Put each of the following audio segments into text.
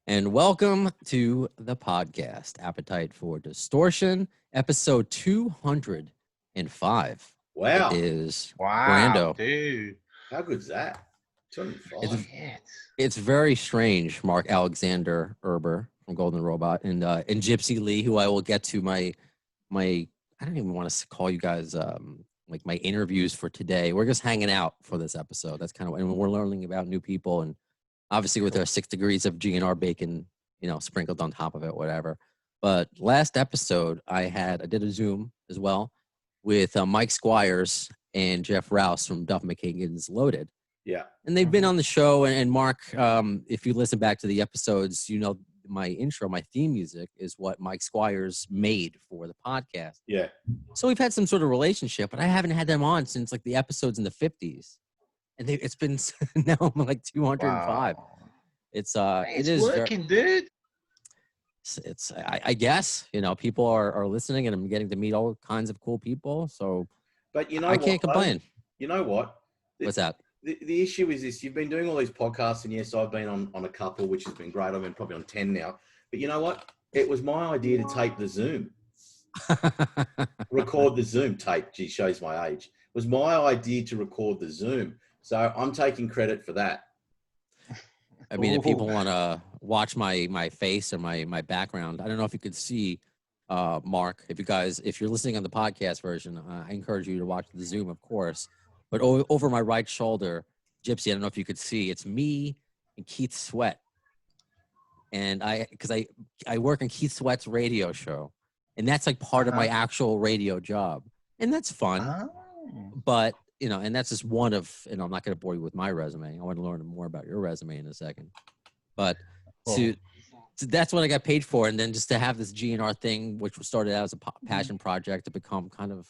And welcome to the podcast, Appetite for Distortion, episode 205. Wow. It is Wow, Brando. dude. How good's that? 205. It's very strange, Mark Alexander-Erber from Golden Robot and Gypsy Lee, who I will get to my I don't even want to call you guys like my interviews for today. We're just hanging out for this episode. That's kind of, and we're learning about new people, and obviously with our 6 degrees of GNR bacon, sprinkled on top of it, whatever. But last episode, I did a Zoom as well with Mike Squires and Jeff Rouse from Duff McKagan's Loaded. Yeah. And they've been on the show. And Mark, if you listen back to the episodes, my intro, my theme music is what Mike Squires made for the podcast. Yeah. So we've had some sort of relationship, but I haven't had them on since like the episodes in the 50s. And it's been now I'm like 205. Wow. It's working, dude. I guess, people are listening, and I'm getting to meet all kinds of cool people. So, but I can't complain. You know what? What's that? The issue is this: you've been doing all these podcasts, and yes, I've been on a couple, which has been great. I've been probably on 10 now. But you know what? It was my idea to tape the Zoom, record the Zoom tape. Gee, shows my age. It was my idea to record the Zoom, so I'm taking credit for that. I mean, if people want to watch my face or my background, I don't know if you could see, Mark. If you're listening on the podcast version, I encourage you to watch the Zoom, of course. But over my right shoulder, Gypsy, I don't know if you could see, it's me and Keith Sweat. And because I work on Keith Sweat's radio show, and that's like part of my actual radio job. And that's fun. But, and that's just one of, I'm not going to bore you with my resume. I want to learn more about your resume in a second. But that's what I got paid for. And then just to have this GNR thing, which started out as a passion project, to become kind of,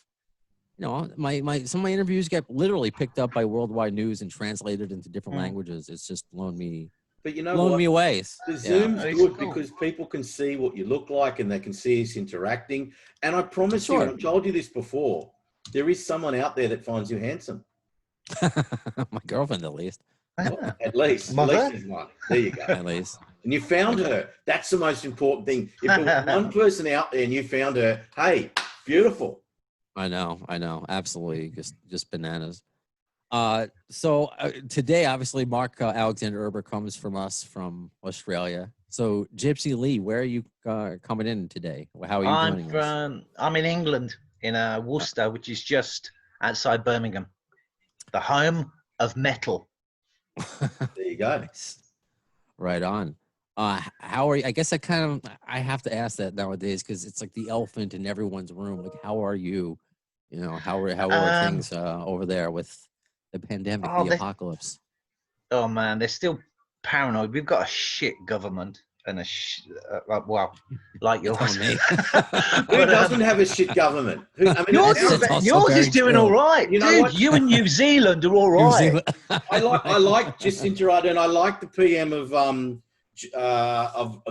some of my interviews get literally picked up by worldwide news and translated into different languages. It's just blown me away. The Zoom's good because people can see what you look like and they can see us interacting. And I promise you, I've told you this before, there is someone out there that finds you handsome. My girlfriend, at least. Well, at least there's one. There you go. At least. And you found her. That's the most important thing. If there was one person out there and you found her, hey, beautiful. I know. Absolutely. Just bananas. So today, obviously, Mark Alexander-Erber comes from Australia. So Gypsy Lee, where are you coming in today? How are you joining us? I'm in England, in Worcester, which is just outside Birmingham, the home of metal. There you go. Right on. How are you? I guess I have to ask that nowadays because it's like the elephant in everyone's room. Like, how are you? How are things over there with the pandemic, the apocalypse? Oh man, they're still paranoid. We've got a shit government and like yours. Who doesn't have a shit government? Yours is doing all right. Dude, you and New Zealand are all right. I like Jacinta Ardern. I like the PM of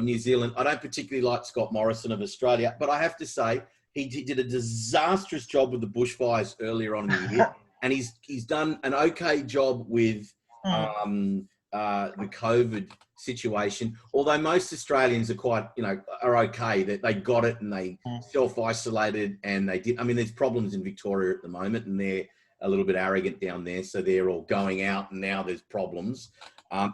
New Zealand. I don't particularly like Scott Morrison of Australia, but I have to say he did a disastrous job with the bushfires earlier on in the year, and he's done an okay job with the COVID situation. Although most Australians are quite, are okay, that they got it and they self-isolated and they did. I mean, there's problems in Victoria at the moment, and they're a little bit arrogant down there, so they're all going out, and now there's problems.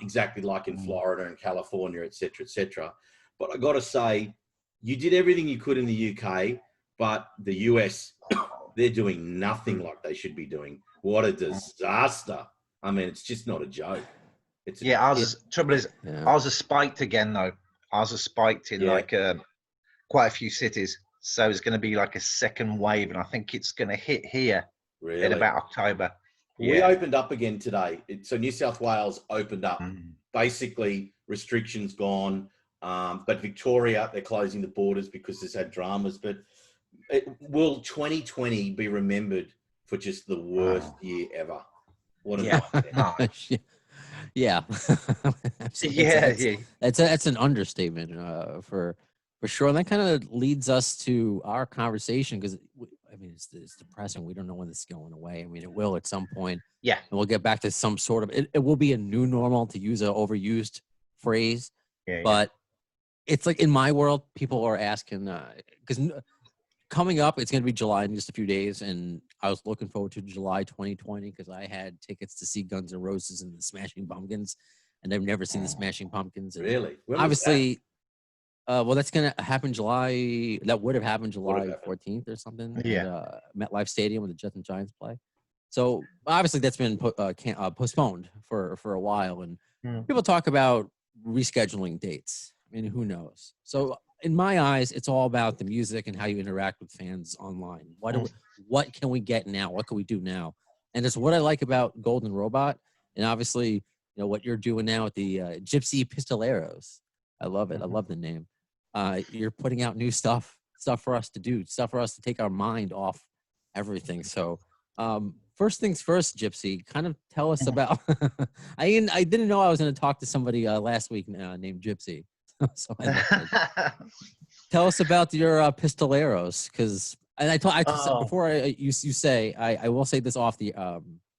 Exactly like in Florida and California, et cetera. But I got to say, you did everything you could in the UK, but the US, they're doing nothing like they should be doing. What a disaster. I mean, it's just not a joke. Trouble is, ours are spiked again, though. Ours are spiked in quite a few cities. So it's going to be like a second wave, and I think it's going to hit here in about October. We opened up again today. So New South Wales opened up. Basically, restrictions gone. But Victoria, they're closing the borders because it's had dramas. But will 2020 be remembered for just the worst year ever? What a nightmare. Yeah. That's an understatement for sure. And that kind of leads us to our conversation because it's depressing. We don't know when this is going away. I mean, it will at some point. Yeah. And we'll get back to some sort of, it will be a new normal, to use an overused phrase. But it's like in my world, people are asking because coming up, it's going to be July in just a few days, and I was looking forward to July 2020 because I had tickets to see Guns N' Roses and the Smashing Pumpkins, and I've never seen the Smashing Pumpkins. And Really? obviously, well, that's going to happen July. That would have happened July 14th or something at MetLife Stadium when the Jets and Giants play. So obviously, that's been postponed for a while, and people talk about rescheduling dates. I mean, who knows? So in my eyes, it's all about the music and how you interact with fans online. What can we get now? What can we do now? And it's what I like about Golden Robot, and obviously, you know what you're doing now with the Gypsy Pistloeros. I love it. I love the name. You're putting out new stuff for us to do, stuff for us to take our mind off everything. So, first things first, Gypsy, kind of tell us about. I didn't know I was going to talk to somebody last week named Gypsy. So tell us about your Pistoleros, because before you say I will say this off the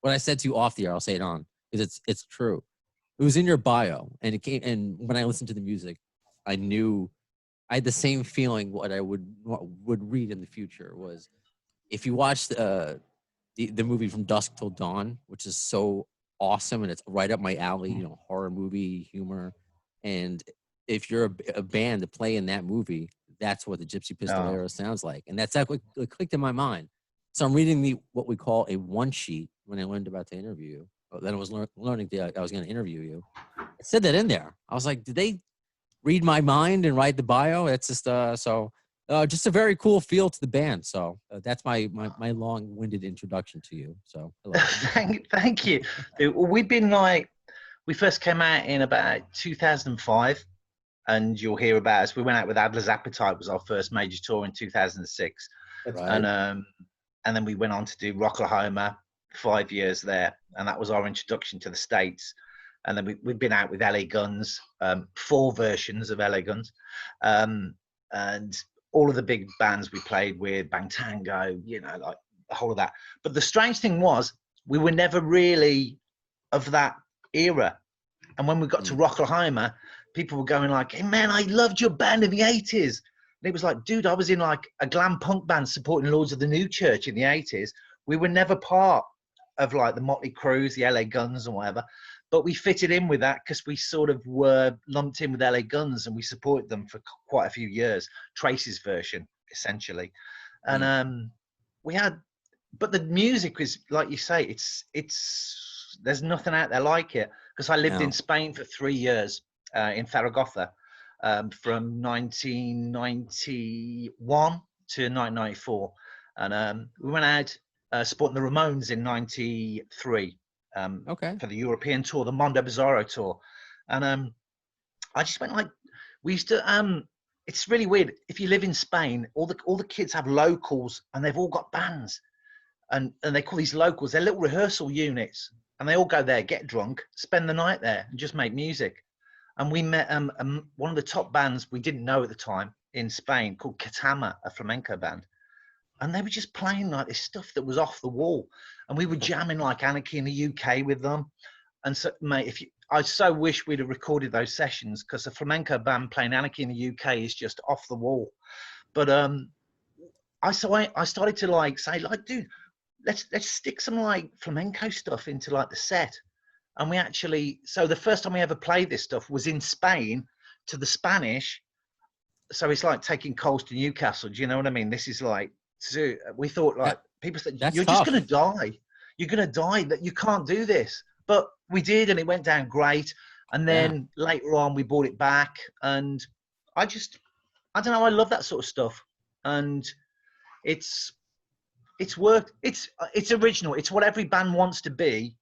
what I said to you off the air, I'll say it on because it's true. It was in your bio, and it came. And when I listened to the music, I knew I had the same feeling. What I would read in the future was if you watch the movie From Dusk Till Dawn, which is so awesome and it's right up my alley. You know, horror movie humor, and if you're a band to play in that movie, that's what the Gypsy Pistolero sounds like. And that's what clicked in my mind. So I'm reading what we call a one sheet when I learned about the interview. Then I was learning I was going to interview you. It said that in there. I was like, did they read my mind and write the bio? It's just just a very cool feel to the band. So that's my long-winded introduction to you. So thank you. We've been we first came out in about 2005. And you'll hear about us. We went out with Adler's Appetite, was our first major tour in 2006. Right. And then we went on to do Rocklahoma, 5 years there. And that was our introduction to the States. And then we've been out with LA Guns, 4 versions of LA Guns. And all of the big bands we played with, Bang Tango, you know, like the whole of that. But the strange thing was, we were never really of that era. And when we got to Rocklahoma, people were going like, hey man, I loved your band in the 80s. And it was like, dude, I was in like a glam punk band supporting Lords of the New Church in the 80s. We were never part of like the Motley Crues, the LA Guns and whatever, but we fitted in with that because we sort of were lumped in with LA Guns and we supported them for quite a few years. Tracy's version, essentially. And but the music was, like you say, there's nothing out there like it. Because I lived in Spain for 3 years in Zaragoza from 1991 to 1994. And we went out supporting the Ramones in 93 for the European tour, the Mondo Bizarro tour. And I just went like, we used to, it's really weird. If you live in Spain, all the kids have locals and they've all got bands. And they call these locals, they're little rehearsal units. And they all go there, get drunk, spend the night there, and just make music. And we met one of the top bands we didn't know at the time in Spain called Katama, a flamenco band. And they were just playing like this stuff that was off the wall. And we were jamming like Anarchy in the UK with them. And so, mate, I so wish we'd have recorded those sessions because a flamenco band playing Anarchy in the UK is just off the wall. But I started to like say, like, dude, let's stick some like flamenco stuff into like the set. And we actually, so the first time we ever played this stuff was in Spain to the Spanish. So it's like taking Coles to Newcastle. Do you know what I mean? This is like, so we thought like, people said, you're just going to die. You're going to die, that you can't do this. But we did, and it went down great. And then later on we brought it back, and I don't know, I love that sort of stuff. And it's worked. It's original. It's what every band wants to be,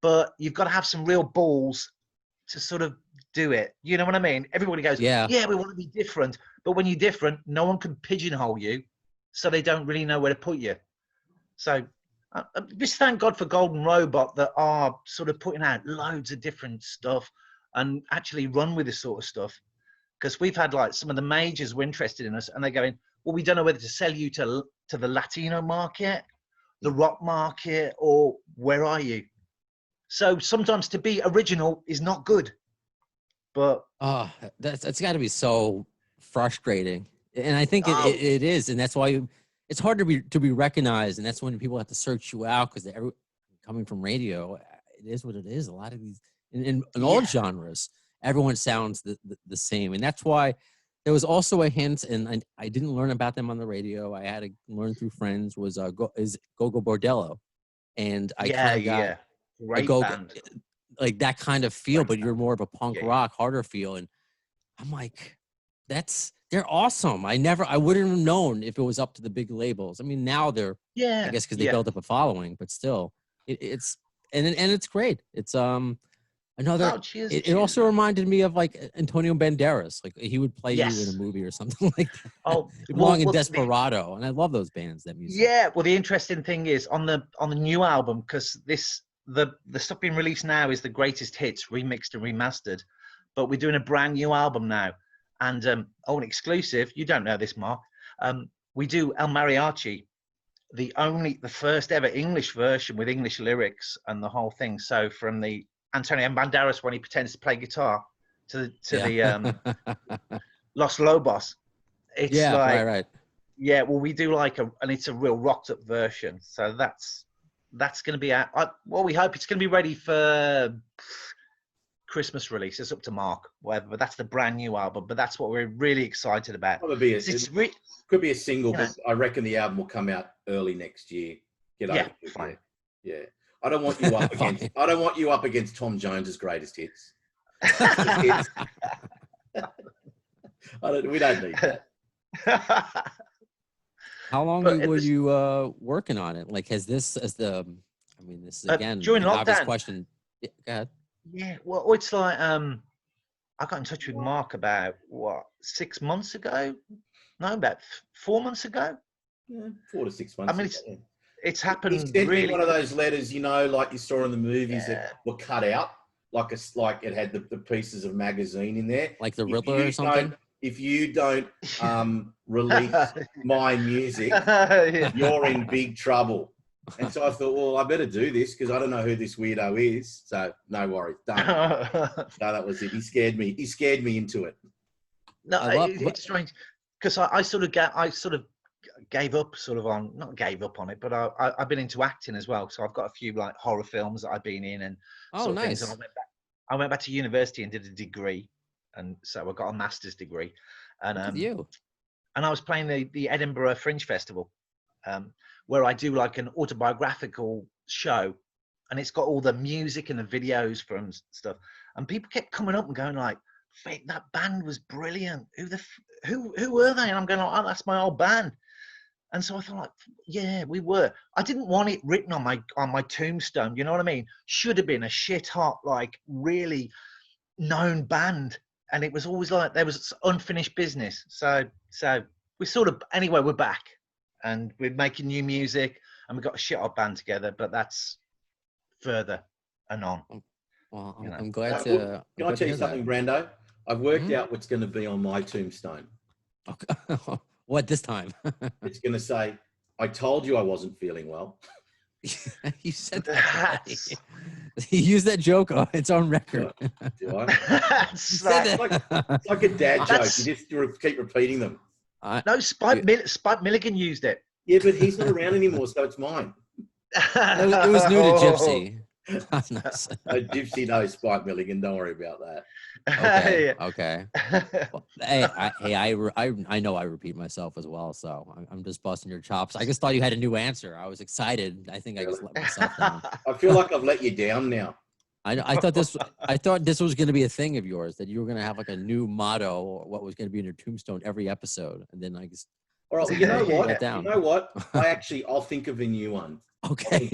but you've got to have some real balls to sort of do it. You know what I mean? Everybody goes, yeah, we want to be different. But when you're different, no one can pigeonhole you, so they don't really know where to put you. So just thank God for Golden Robot that are sort of putting out loads of different stuff and actually run with this sort of stuff. Because we've had like some of the majors were interested in us, and they're going, well, we don't know whether to sell you to the Latino market, the rock market, or where are you? So sometimes to be original is not good, But that's got to be so frustrating, and I think Oh. it is, and that's why it's hard to be recognized, and that's when people have to search you out because coming from radio, it is what it is. A lot of these in all genres, everyone sounds the same, and that's why there was also a hint, and I didn't learn about them on the radio. I had to learn through friends. Was Go Go Bordello, and I kind of got great band. like that kind of feel, but you're more of a punk Yeah. rock, harder feel, and I'm like, they're awesome. I wouldn't have known if it was up to the big labels. I mean, now they're, I guess, because they built up a following, but still, it's great. It's another. Oh, cheers, It also reminded me of like Antonio Banderas. Like he would play you in a movie or something like that. Oh, belong in Desperado, and I love those bands. That music. Yeah, well, the interesting thing is on the new album, because the stuff being released now is the greatest hits remixed and remastered, but we're doing a brand new album now, and an exclusive. You don't know this, Mark. We do El Mariachi, the first ever English version with English lyrics and the whole thing. So from the Antonio Banderas when he pretends to play guitar to the Los Lobos. It's right. Yeah, well, we do and it's a real rocked up version. So that's going to be out. We hope it's going to be ready for Christmas release. It's up to Mark, whatever. But that's the brand new album. But that's what we're really excited about. Probably could be a single, but I reckon the album will come out early next year. Get over it. Fine. Yeah. I don't want you up against. I don't want you up against Tom Jones's greatest hits. We don't need that. How long were you working on it? Like, this is again during an obvious lockdown. question. Yeah, go ahead. Yeah, well, it's like I got in touch with Mark about 6 months ago? No, about 4 months ago. Yeah, 4 to 6 months. I mean, it's happened. He sent really me one of those letters, like you saw in the movies that were cut out, like it had the pieces of magazine in there, like the Riddler or something. If you don't release my music, you're in big trouble. And so I thought, well, I better do this because I don't know who this weirdo is. So no worries, done. No, that was it. He scared me. He scared me into it. No, it's strange because I sort of gave up not gave up on it, but I've been into acting as well. So I've got a few like horror films that I've been in and nice. And I went back to university and did a degree, and so I got a master's degree. And and I was playing the Edinburgh Fringe Festival, where I do like an autobiographical show, and it's got all the music and the videos from stuff. And people kept coming up and going like, "Fake, that band was brilliant. Who were they?" And I'm going, "Oh, that's my old band." And so I thought, like, yeah, we were. I didn't want it written on my tombstone. You know what I mean? Should have been a shit hot, like, really known band. And it was always like there was unfinished business. So we anyway, we're back, and we're making new music, and we got a shit hot band together. But that's further anon. Well, I'm glad to. Can I tell you something, Brando? I've worked out what's going to be on my tombstone. Okay. What this time? It's going to say, "I told you I wasn't feeling well." You said that. He used that joke on its own record. Do I? It's like a dad joke. You just keep repeating them. No, Spike Milligan used it. Yeah, but he's not around anymore, so it's mine. It was new to Gypsy. Nice. Gypsy knows Spike Milligan. Don't worry about that. Okay. Well, I know I repeat myself as well, so I'm just busting your chops. I just thought you had a new answer. I was excited. I think I just let myself down. I feel like I've let you down now. I thought this was going to be a thing of yours, that you were going to have like a new motto or what was going to be in your tombstone every episode, and then I just. All right. Well, you know what? I'll think of a new one. Okay.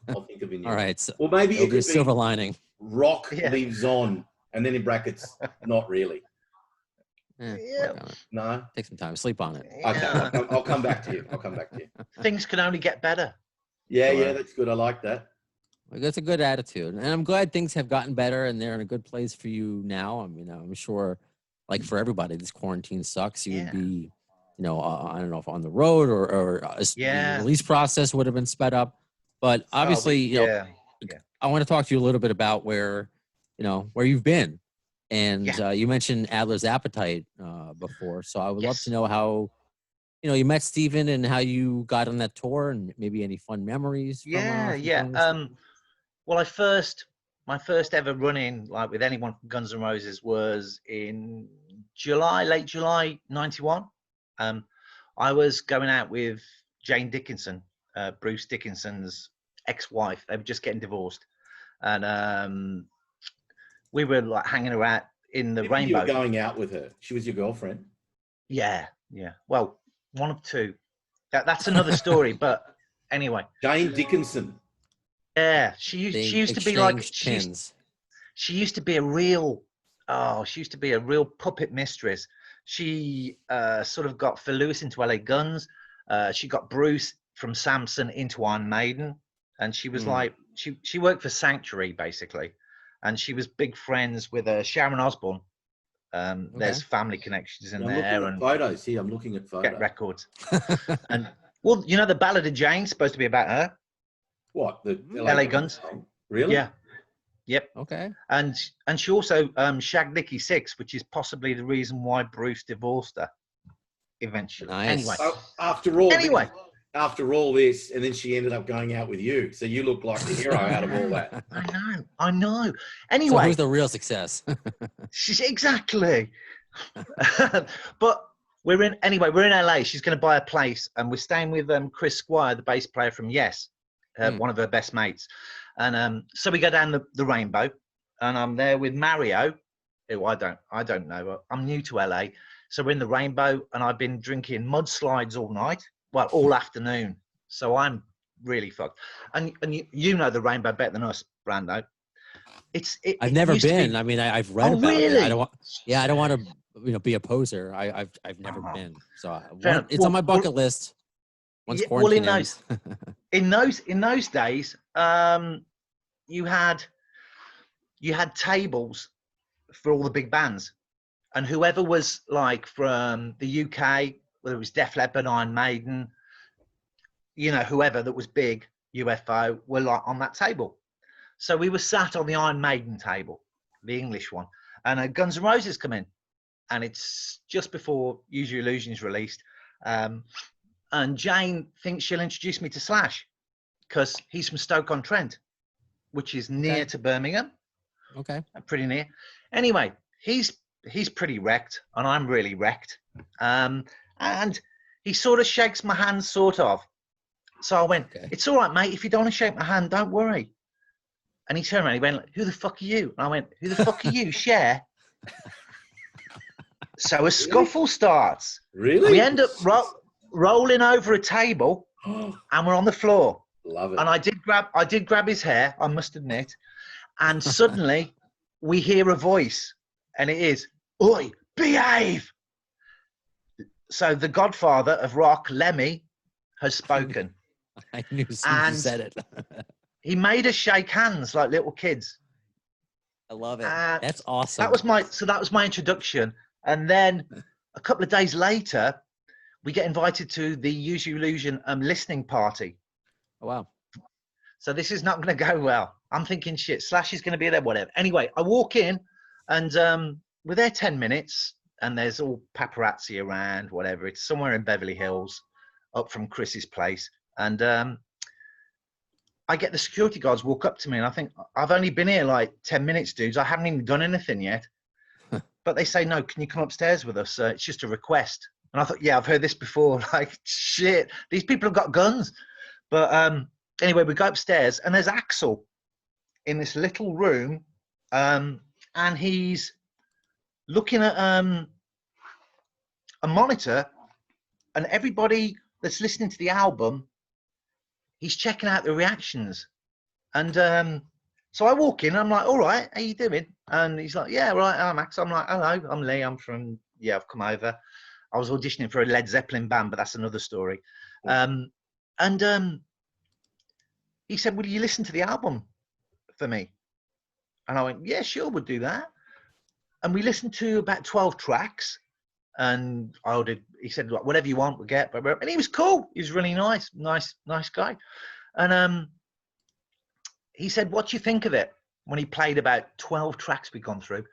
I'll think of a new one. All right. So, well, maybe it could be silver lining. Rock lives on, and then in brackets, not really. No. Take some time. Sleep on it. Okay. I'll come back to you. Things can only get better. Yeah, that's good. I like that. Well, that's a good attitude, and I'm glad things have gotten better, and they're in a good place for you now. I mean, I'm sure, like for everybody, this quarantine sucks. You would be. I don't know if on the road or the release process would have been sped up, but obviously, I want to talk to you a little bit about where you've been, And you mentioned Adler's Appetite before, so I would love to know how you met Steven and how you got on that tour, and maybe any fun memories. From Well, my first ever run-in like with anyone from Guns N' Roses was in late July '91. I was going out with Jane Dickinson, Bruce Dickinson's ex-wife. They were just getting divorced, and we were like hanging around in the Rainbow. You were going out with her. She was your girlfriend. Yeah. Well, one of two. That's another story. But anyway, Jane Dickinson. Yeah, she used to be like she used to be a real puppet mistress. She sort of got Phil Lewis into LA Guns. She got Bruce from Samson into Iron Maiden, and she was like she worked for Sanctuary basically, and she was big friends with Sharon Osbourne. There's family connections in there. I'm looking at photos. Get records. And well, you know, the Ballad of Jane's supposed to be about her. What, the LA Guns? Really? Yeah. Yep. Okay. And she also shagged Nikki Sixx, which is possibly the reason why Bruce divorced her eventually. Nice. Anyway. So after all this, and then she ended up going out with you. So you look like the hero out of all that. I know. Anyway. So who's the real success? Exactly. But we're in LA. She's going to buy a place, and we're staying with Chris Squire, the bass player from Yes, one of her best mates. And so we go down the Rainbow, and I'm there with Mario, who I don't know. I'm new to LA, so we're in the Rainbow, and I've been drinking mudslides all night, well, all afternoon. So I'm really fucked. And you know the Rainbow better than us, Brando. I've never been. I mean, I've read about really? it. I don't want to be a poser. I've never been. So it's on my bucket list. Once quarantine ends. in those days, you had tables for all the big bands, and whoever was like from the UK, whether it was Def Leppard, Iron Maiden, you know, whoever that was big, UFO, were like on that table. So we were sat on the Iron Maiden table, the English one, and Guns N' Roses come in, and it's just before Use Your Illusion's released, and Jane thinks she'll introduce me to Slash because he's from Stoke-on-Trent, which is near to Birmingham. Okay, pretty near. Anyway, he's pretty wrecked, and I'm really wrecked, and he sort of shakes my hand, sort of. So I went, "It's all right, mate. If you don't want to shake my hand, don't worry." And he turned around, he went, "Who the fuck are you?" And I went, "Who the fuck are you, Cher?" So a scuffle starts. Really? We end up rolling over a table, and we're on the floor. Love it. And I did grab his hair, I must admit. And suddenly we hear a voice, and it is, "Oi, behave!" So the godfather of rock, Lemmy, has spoken. I knew as soon as you said it. He made us shake hands like little kids. I love it. That's awesome. That was my introduction. And then a couple of days later, we get invited to the Use Your Illusion listening party. Oh, wow. So this is not going to go well. I'm thinking, shit, Slash is going to be there, whatever. Anyway, I walk in, and we're there 10 minutes, and there's all paparazzi around, whatever. It's somewhere in Beverly Hills, up from Chris's place. And I get the security guards walk up to me, and I think, "I've only been here like 10 minutes, dudes. I haven't even done anything yet." But they say, "No, can you come upstairs with us? It's just a request." And I thought, yeah, I've heard this before. Like, shit, these people have got guns. But anyway, we go upstairs, and there's Axl in this little room, and he's looking at a monitor, and everybody that's listening to the album, he's checking out the reactions. And so I walk in, and I'm like, "All right, how you doing?" And he's like, "Yeah, right, I'm Axl." I'm like, "Hello, I'm Lee. I've come over. I was auditioning for a Led Zeppelin band, but that's another story." And he said, "Will you listen to the album for me?" And I went, "Yeah, sure, we'll do that." And we listened to about 12 tracks. And he said, "Whatever you want, we'll get." And he was cool. He was really nice guy. And he said, "What do you think of it?" When he played about 12 tracks we'd gone through.